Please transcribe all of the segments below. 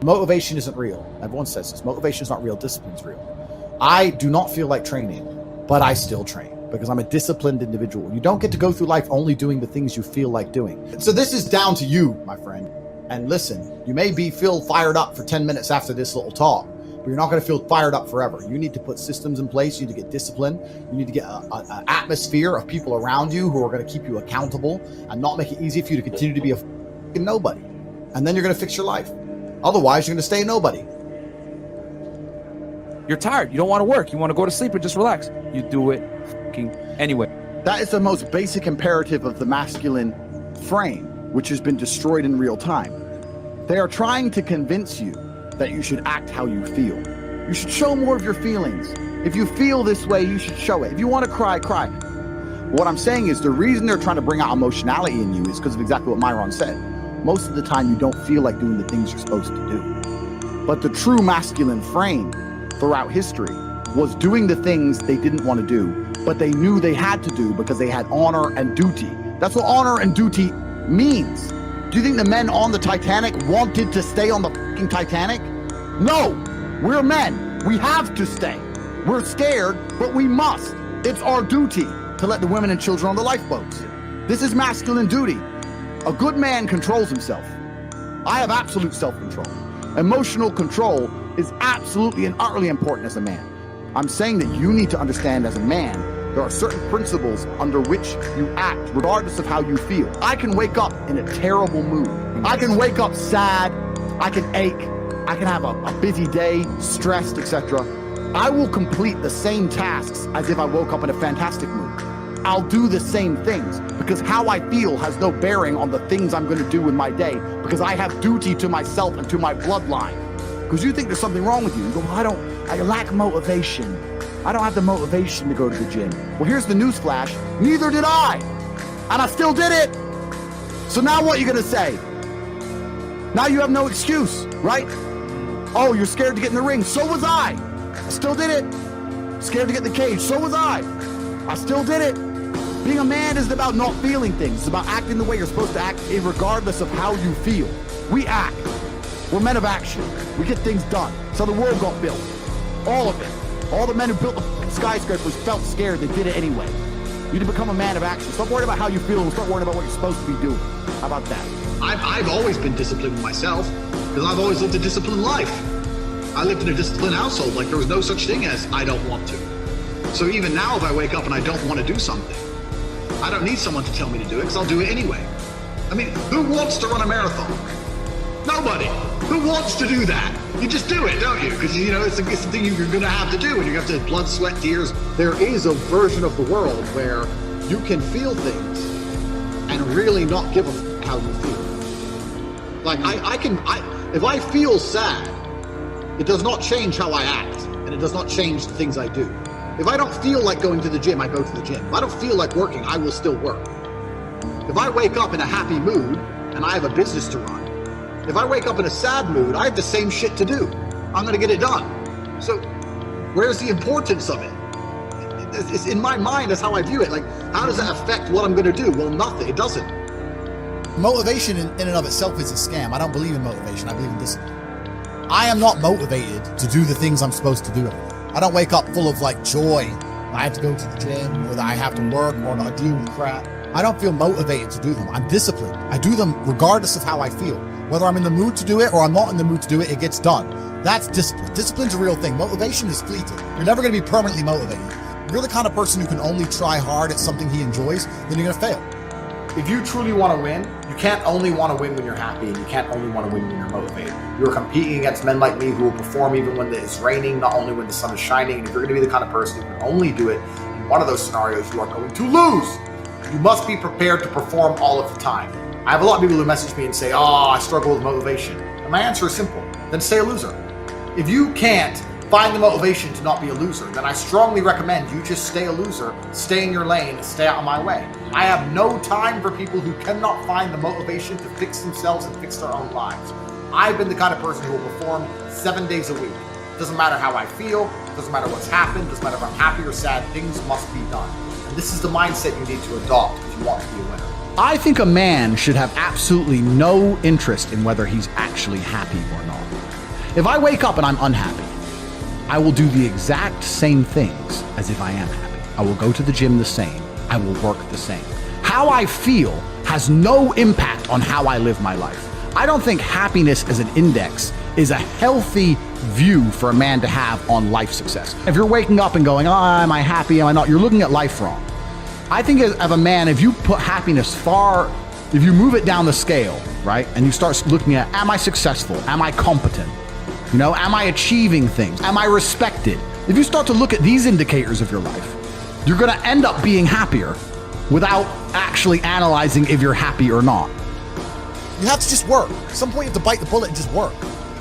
Motivation isn't real. Everyone says this. Motivation is not real. Discipline's real. I do not feel like training, but I still train because I'm a disciplined individual. You don't get to go through life only doing the things you feel like doing. So this is down to you, my friend. And listen, you may feel fired up for 10 minutes after this little talk, but you're not going to feel fired up forever. You need to put systems in place. You need to get discipline. You need to get an atmosphere of people around you who are going to keep you accountable and not make it easy for you to continue to be a fucking nobody. And then you're going to fix your life. Otherwise, you're going to stay a nobody. You're tired. You don't want to work. You want to go to sleep and just relax. You do it anyway. That is the most basic imperative of the masculine frame, which has been destroyed in real time. They are trying to convince you that you should act how you feel. You should show more of your feelings. If you feel this way, you should show it. If you want to cry, cry. What I'm saying is the reason they're trying to bring out emotionality in you is because of exactly what Myron said. Most of the time, you don't feel like doing the things you're supposed to do. But the true masculine frame throughout history was doing the things they didn't want to do, but they knew they had to do because they had honor and duty. That's what honor and duty means. Do you think the men on the Titanic wanted to stay on the fucking Titanic? No, we're men. We have to stay. We're scared, but we must. It's our duty to let the women and children on the lifeboats. This is masculine duty. A good man controls himself. I have absolute self-control. Emotional control is absolutely and utterly important as a man. I'm saying that you need to understand as a man, there are certain principles under which you act regardless of how you feel. I can wake up in a terrible mood. I can wake up sad. I can ache. I can have a busy day, stressed, etc. I will complete the same tasks as if I woke up in a fantastic mood. I'll do the same things because how I feel has no bearing on the things I'm going to do in my day because I have duty to myself and to my bloodline. Because you think there's something wrong with you. You go, well, I lack motivation. I don't have the motivation to go to the gym. Well, here's the news flash. Neither did I. And I still did it. So now what are you going to say? Now you have no excuse, right? Oh, you're scared to get in the ring. So was I. I still did it. Scared to get in the cage. So was I. I still did it. Being a man isn't about not feeling things. It's about acting the way you're supposed to act regardless of how you feel. We act. We're men of action. We get things done. So the world got built. All of it. All the men who built the skyscrapers felt scared. They did it anyway. You need to become a man of action. Stop worrying about how you feel and start worrying about what you're supposed to be doing. How about that? I've always been disciplined myself because I've always lived a disciplined life. I lived in a disciplined household. Like there was no such thing as I don't want to. So even now if I wake up and I don't want to do something, I don't need someone to tell me to do it because I'll do it anyway. I mean, who wants to run a marathon? Nobody. Who wants to do that? You just do it, don't you? Because, you know, it's the thing you're going to have to do, and you have to blood, sweat, tears. There is a version of the world where you can feel things and really not give a f how you feel. Like, if I feel sad, it does not change how I act, and it does not change the things I do. If I don't feel like going to the gym, I go to the gym. If I don't feel like working, I will still work. If I wake up in a happy mood, and I have a business to run, if I wake up in a sad mood, I have the same shit to do. I'm going to get it done. So where's the importance of it? It's in my mind, that's how I view it. Like, how does that affect what I'm going to do? Well, nothing. It doesn't. Motivation in and of itself is a scam. I don't believe in motivation. I believe in discipline. I am not motivated to do the things I'm supposed to do. I don't wake up full of like joy. I have to go to the gym, or that I have to work, or not deal with crap. I don't feel motivated to do them. I'm disciplined. I do them regardless of how I feel. Whether I'm in the mood to do it or I'm not in the mood to do it, it gets done. That's discipline. Discipline's a real thing. Motivation is fleeting. You're never going to be permanently motivated. If you're the kind of person who can only try hard at something he enjoys, then you're going to fail. If you truly want to win, you can't only want to win when you're happy, and you can't only want to win when you're motivated. You're competing against men like me who will perform even when it's raining, not only when the sun is shining. And if you're going to be the kind of person who can only do it in one of those scenarios, you are going to lose. You must be prepared to perform all of the time. I have a lot of people who message me and say, oh, I struggle with motivation. And my answer is simple. Then stay a loser. If you can't find the motivation to not be a loser, then I strongly recommend you just stay a loser, stay in your lane, stay out of my way. I have no time for people who cannot find the motivation to fix themselves and fix their own lives. I've been the kind of person who will perform 7 days a week. Doesn't matter how I feel, doesn't matter what's happened, doesn't matter if I'm happy or sad, things must be done. And this is the mindset you need to adopt if you want to be a winner. I think a man should have absolutely no interest in whether he's actually happy or not. If I wake up and I'm unhappy, I will do the exact same things as if I am happy. I will go to the gym the same. I will work the same. How I feel has no impact on how I live my life. I don't think happiness as an index is a healthy view for a man to have on life success. If you're waking up and going, oh, am I happy, am I not? You're looking at life wrong. I think of a man, if you put happiness if you move it down the scale, right? And you start looking at, am I successful? Am I competent? You know, am I achieving things? Am I respected? If you start to look at these indicators of your life, you're going to end up being happier without actually analyzing if you're happy or not. You have to just work. At some point you have to bite the bullet and just work.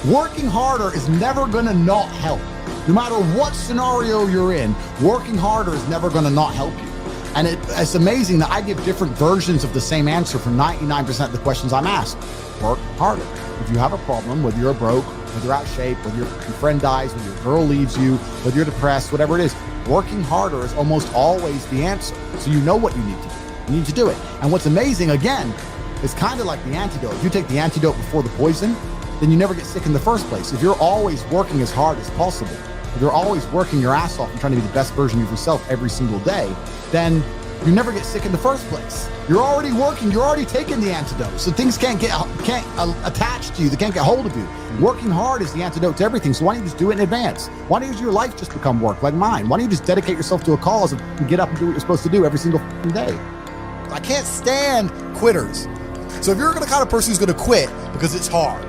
Working harder is never going to not help. No matter what scenario you're in, working harder is never going to not help you. And it's amazing that I give different versions of the same answer for 99% of the questions I'm asked. Work harder. If you have a problem, whether you're broke, whether you're out of shape, whether your friend dies, whether your girl leaves you, whether you're depressed, whatever it is, working harder is almost always the answer. So you know what you need to do. You need to do it. And what's amazing, again, is kind of like the antidote. If you take the antidote before the poison, then you never get sick in the first place. If you're always working as hard as possible, if you're always working your ass off and trying to be the best version of yourself every single day, then you never get sick in the first place. You're already working, you're already taking the antidote. So things can't attach to you, they can't get hold of you. Working hard is the antidote to everything. So why don't you just do it in advance? Why don't your life just become work like mine? Why don't you just dedicate yourself to a cause and get up and do what you're supposed to do every single day? I can't stand quitters. So if you're the kind of person who's going to quit because it's hard,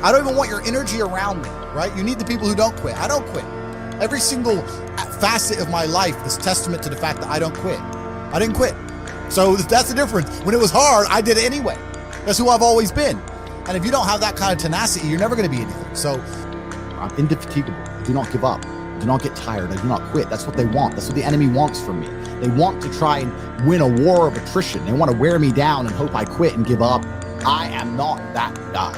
I don't even want your energy around me, right? You need the people who don't quit. I don't quit. Every single facet of my life is testament to the fact that I don't quit. I didn't quit. So that's the difference. When it was hard, I did it anyway. That's who I've always been. And if you don't have that kind of tenacity, you're never going to be anything. So I'm indefatigable. I do not give up. I do not get tired. I do not quit. That's what they want. That's what the enemy wants from me. They want to try and win a war of attrition. They want to wear me down and hope I quit and give up. I am not that guy.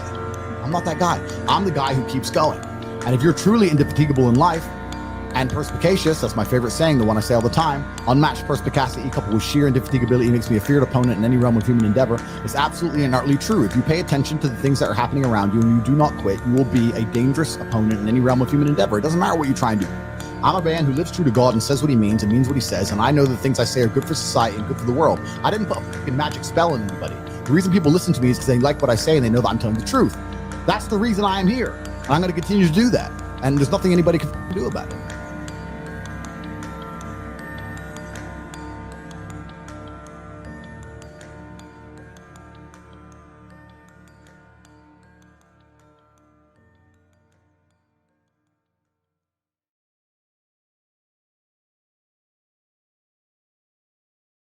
I'm not that guy. I'm the guy who keeps going. And if you're truly indefatigable in life and perspicacious, that's my favorite saying, the one I say all the time, unmatched perspicacity coupled with sheer indefatigability makes me a feared opponent in any realm of human endeavor. It's absolutely and utterly true. If you pay attention to the things that are happening around you and you do not quit, you will be a dangerous opponent in any realm of human endeavor. It doesn't matter what you try and do. I'm a man who lives true to God and says what he means and means what he says, and I know the things I say are good for society and good for the world. I didn't put a fucking magic spell on anybody. The reason people listen to me is because they like what I say and they know that I'm telling the truth. That's the reason I am here. And I'm going to continue to do that. And there's nothing anybody can do about it.